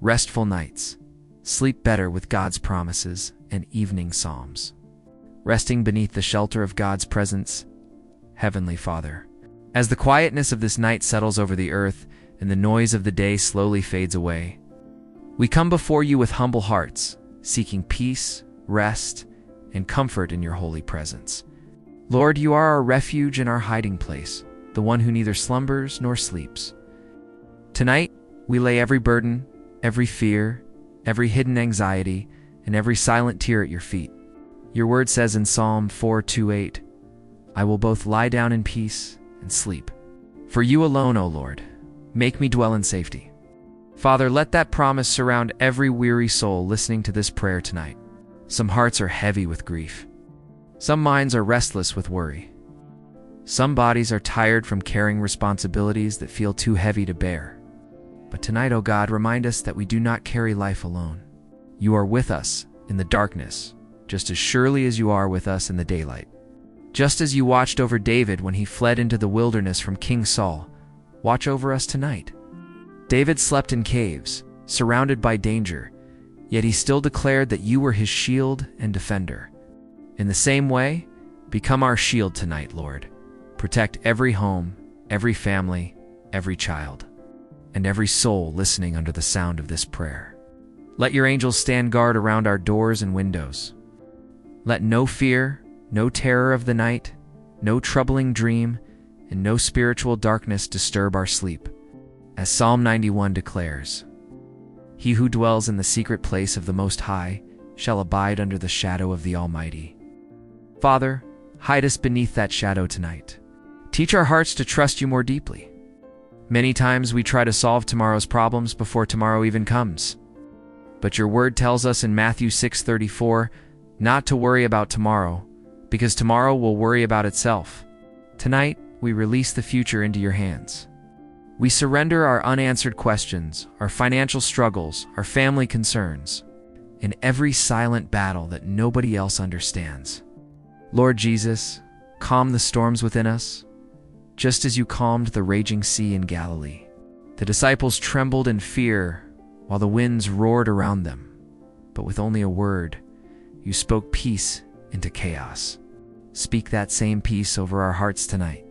restful nights. Sleep better with God's promises and evening psalms. Resting beneath the shelter of God's presence, Heavenly Father. As the quietness of this night settles over the earth and the noise of the day slowly fades away, we come before you with humble hearts, seeking peace, rest, and comfort in your holy presence. Lord, you are our refuge and our hiding place, the one who neither slumbers nor sleeps. Tonight, we lay every burden, every fear, every hidden anxiety, and every silent tear at your feet. Your word says in Psalm 4:2-8, I will both lie down in peace and sleep. For you alone, O Lord, make me dwell in safety. Father, let that promise surround every weary soul listening to this prayer tonight. Some hearts are heavy with grief. Some minds are restless with worry. Some bodies are tired from carrying responsibilities that feel too heavy to bear. But tonight, O God, remind us that we do not carry life alone. You are with us in the darkness, just as surely as you are with us in the daylight. Just as you watched over David when he fled into the wilderness from King Saul, watch over us tonight. David slept in caves, surrounded by danger, yet he still declared that you were his shield and defender. In the same way, become our shield tonight, Lord. Protect every home, every family, every child, and every soul listening under the sound of this prayer. Let your angels stand guard around our doors and windows. Let no fear, no terror of the night, no troubling dream, and no spiritual darkness disturb our sleep. As Psalm 91 declares, He who dwells in the secret place of the Most High shall abide under the shadow of the Almighty. Father, hide us beneath that shadow tonight. Teach our hearts to trust you more deeply. Many times we try to solve tomorrow's problems before tomorrow even comes. But your word tells us in Matthew 6:34 not to worry about tomorrow, because tomorrow will worry about itself. Tonight, we release the future into your hands. We surrender our unanswered questions, our financial struggles, our family concerns, and every silent battle that nobody else understands. Lord Jesus, calm the storms within us, just as you calmed the raging sea in Galilee. The disciples trembled in fear while the winds roared around them, but with only a word, you spoke peace into chaos. Speak that same peace over our hearts tonight.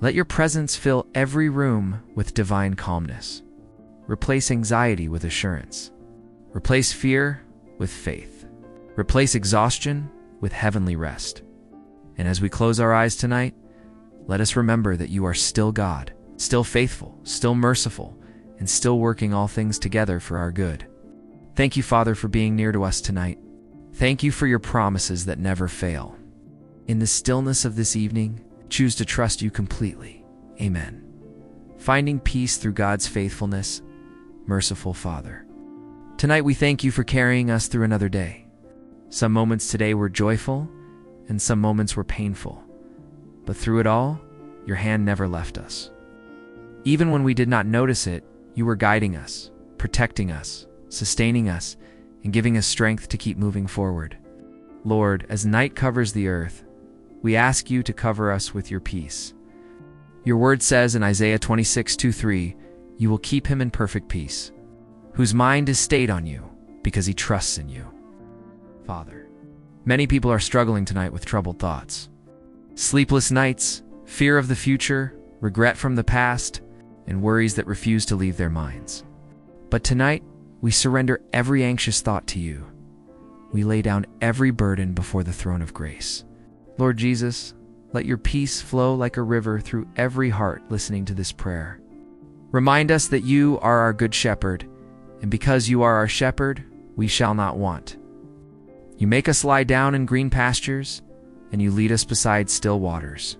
Let your presence fill every room with divine calmness. Replace anxiety with assurance. Replace fear with faith. Replace exhaustion with heavenly rest. And as we close our eyes tonight, let us remember that you are still God, still faithful, still merciful, and still working all things together for our good. Thank you, Father, for being near to us tonight. Thank you for your promises that never fail. In the stillness of this evening, choose to trust you completely. Amen. Finding peace through God's faithfulness, merciful Father. Tonight we thank you for carrying us through another day. Some moments today were joyful, and some moments were painful. But through it all, your hand never left us. Even when we did not notice it, you were guiding us, protecting us, sustaining us, and giving us strength to keep moving forward. Lord, as night covers the earth, we ask you to cover us with your peace. Your word says in Isaiah 26:2-3, you will keep him in perfect peace, whose mind is stayed on you because he trusts in you. Father, many people are struggling tonight with troubled thoughts. Sleepless nights, fear of the future, regret from the past, and worries that refuse to leave their minds. But tonight, we surrender every anxious thought to you. We lay down every burden before the throne of grace. Lord Jesus, let your peace flow like a river through every heart listening to this prayer. Remind us that you are our good shepherd, and because you are our shepherd, we shall not want. You make us lie down in green pastures, and you lead us beside still waters.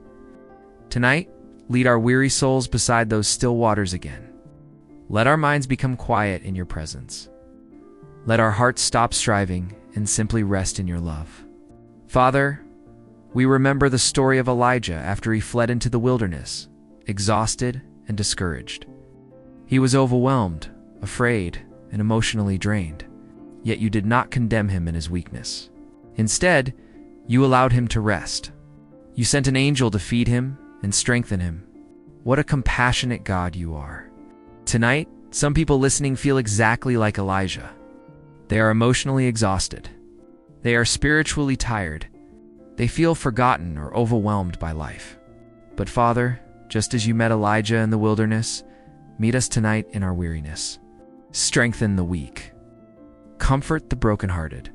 Tonight, lead our weary souls beside those still waters again. Let our minds become quiet in your presence. Let our hearts stop striving and simply rest in your love. Father, we remember the story of Elijah after he fled into the wilderness, exhausted and discouraged. He was overwhelmed, afraid, and emotionally drained. Yet you did not condemn him in his weakness. Instead, you allowed him to rest. You sent an angel to feed him and strengthen him. What a compassionate God you are. Tonight, Some people listening feel exactly like Elijah. They are emotionally exhausted. They are spiritually tired. They feel forgotten or overwhelmed by life. But Father, just as you met Elijah in the wilderness, meet us tonight in our weariness. Strengthen the weak. Comfort the brokenhearted.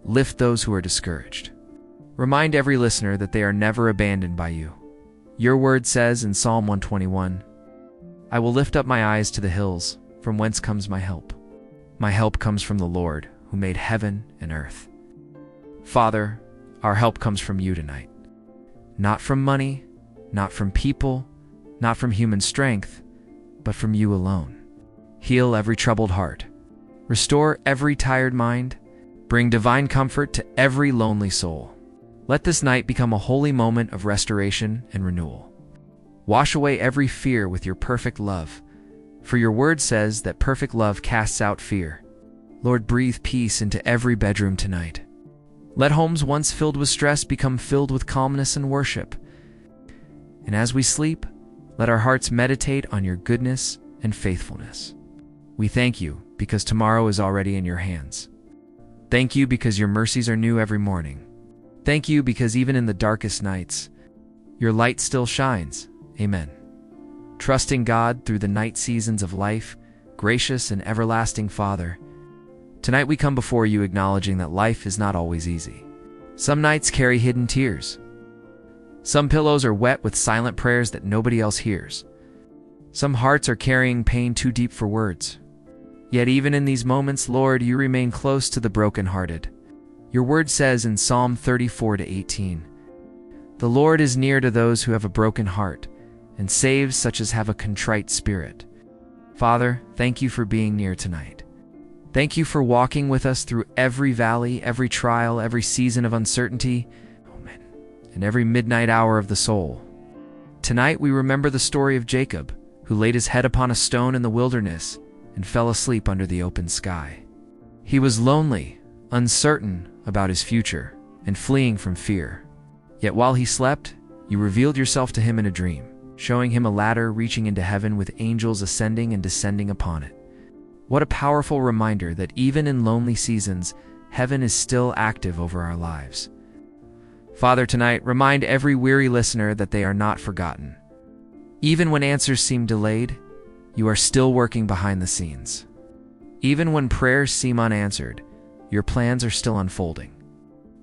Lift those who are discouraged. Remind every listener that they are never abandoned by you. Your word says in Psalm 121, I will lift up my eyes to the hills, from whence comes my help. My help comes from the Lord, who made heaven and earth. Father, our help comes from you tonight. Not from money, not from people, not from human strength, but from you alone. Heal every troubled heart. Restore every tired mind. Bring divine comfort to every lonely soul. Let this night become a holy moment of restoration and renewal. Wash away every fear with your perfect love, for your word says that perfect love casts out fear. Lord, breathe peace into every bedroom tonight. Let homes once filled with stress become filled with calmness and worship. And as we sleep, let our hearts meditate on your goodness and faithfulness. We thank you because tomorrow is already in your hands. Thank you because your mercies are new every morning. Thank you because even in the darkest nights, your light still shines. Amen. Trusting God through the night seasons of life, gracious and everlasting Father, tonight we come before you acknowledging that life is not always easy. Some nights carry hidden tears. Some pillows are wet with silent prayers that nobody else hears. Some hearts are carrying pain too deep for words. Yet even in these moments, Lord, you remain close to the brokenhearted. Your word says in Psalm 34-18, the Lord is near to those who have a broken heart and saves such as have a contrite spirit. Father, thank you for being near tonight. Thank you for walking with us through every valley, every trial, every season of uncertainty, and every midnight hour of the soul. Tonight we remember the story of Jacob, who laid his head upon a stone in the wilderness and fell asleep under the open sky. He was lonely, uncertain about his future, and fleeing from fear. Yet while he slept, you revealed yourself to him in a dream, showing him a ladder reaching into heaven with angels ascending and descending upon it. What a powerful reminder that even in lonely seasons, heaven is still active over our lives. Father, tonight, remind every weary listener that they are not forgotten. Even when answers seem delayed, you are still working behind the scenes. Even when prayers seem unanswered, your plans are still unfolding.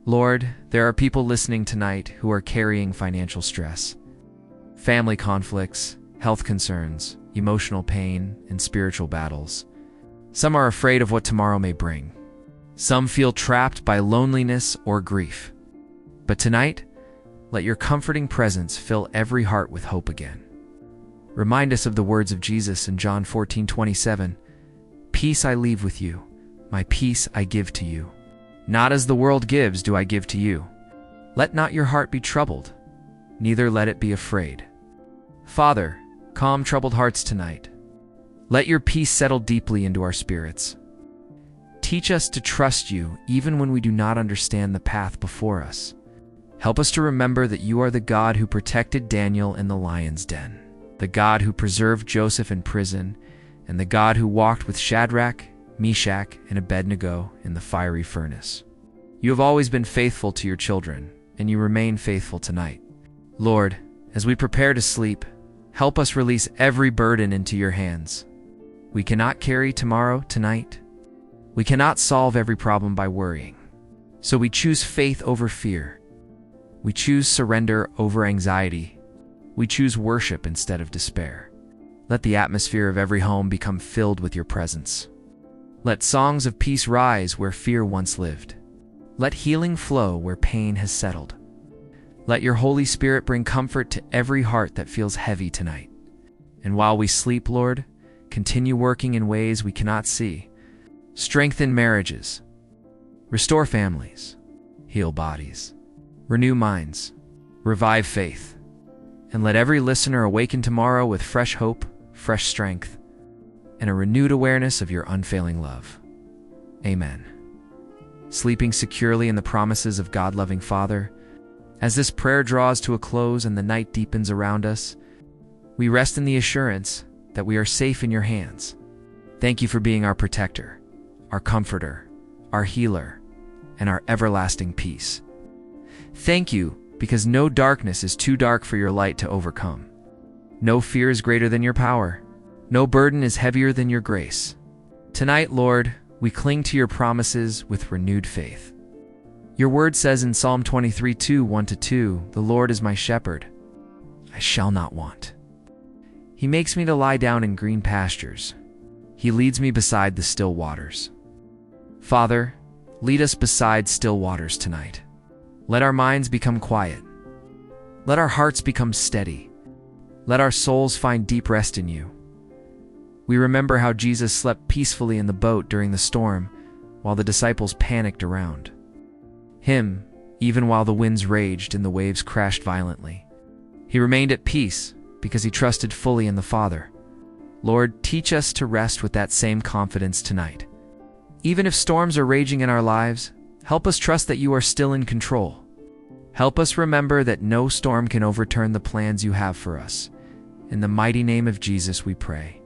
Lord, there are people listening tonight who are carrying financial stress, family conflicts, health concerns, emotional pain, and spiritual battles. Some are afraid of what tomorrow may bring. Some feel trapped by loneliness or grief. But tonight, let your comforting presence fill every heart with hope again. Remind us of the words of Jesus in John 14:27, Peace I leave with you, my peace I give to you. Not as the world gives do I give to you. Let not your heart be troubled, neither let it be afraid. Father, calm troubled hearts tonight. Let your peace settle deeply into our spirits. Teach us to trust you even when we do not understand the path before us. Help us to remember that you are the God who protected Daniel in the lion's den, the God who preserved Joseph in prison, and the God who walked with Shadrach, Meshach, and Abednego in the fiery furnace. You have always been faithful to your children, and you remain faithful tonight. Lord, as we prepare to sleep, help us release every burden into your hands. We cannot carry tomorrow tonight. We cannot solve every problem by worrying. So we choose faith over fear. We choose surrender over anxiety. We choose worship instead of despair. Let the atmosphere of every home become filled with your presence. Let songs of peace rise where fear once lived. Let healing flow where pain has settled. Let your Holy Spirit bring comfort to every heart that feels heavy tonight. And while we sleep, Lord, continue working in ways we cannot see. Strengthen marriages. Restore families. Heal bodies. Renew minds. Revive faith. And let every listener awaken tomorrow with fresh hope, fresh strength, and a renewed awareness of your unfailing love. Amen. Sleeping securely in the promises of God-loving Father, as this prayer draws to a close and the night deepens around us, we rest in the assurance that we are safe in your hands. Thank you for being our protector, our comforter, our healer, and our everlasting peace. Thank you because no darkness is too dark for your light to overcome. No fear is greater than your power. No burden is heavier than your grace. Tonight, Lord, we cling to your promises with renewed faith. Your word says in Psalm 23:2, 1-2, "The Lord is my shepherd. I shall not want. He makes me to lie down in green pastures. He leads me beside the still waters." Father, lead us beside still waters tonight. Let our minds become quiet. Let our hearts become steady. Let our souls find deep rest in you. We remember how Jesus slept peacefully in the boat during the storm while the disciples panicked around him, even while the winds raged and the waves crashed violently. He remained at peace because he trusted fully in the Father. Lord, teach us to rest with that same confidence tonight. Even if storms are raging in our lives, help us trust that you are still in control. Help us remember that no storm can overturn the plans you have for us. In the mighty name of Jesus we pray.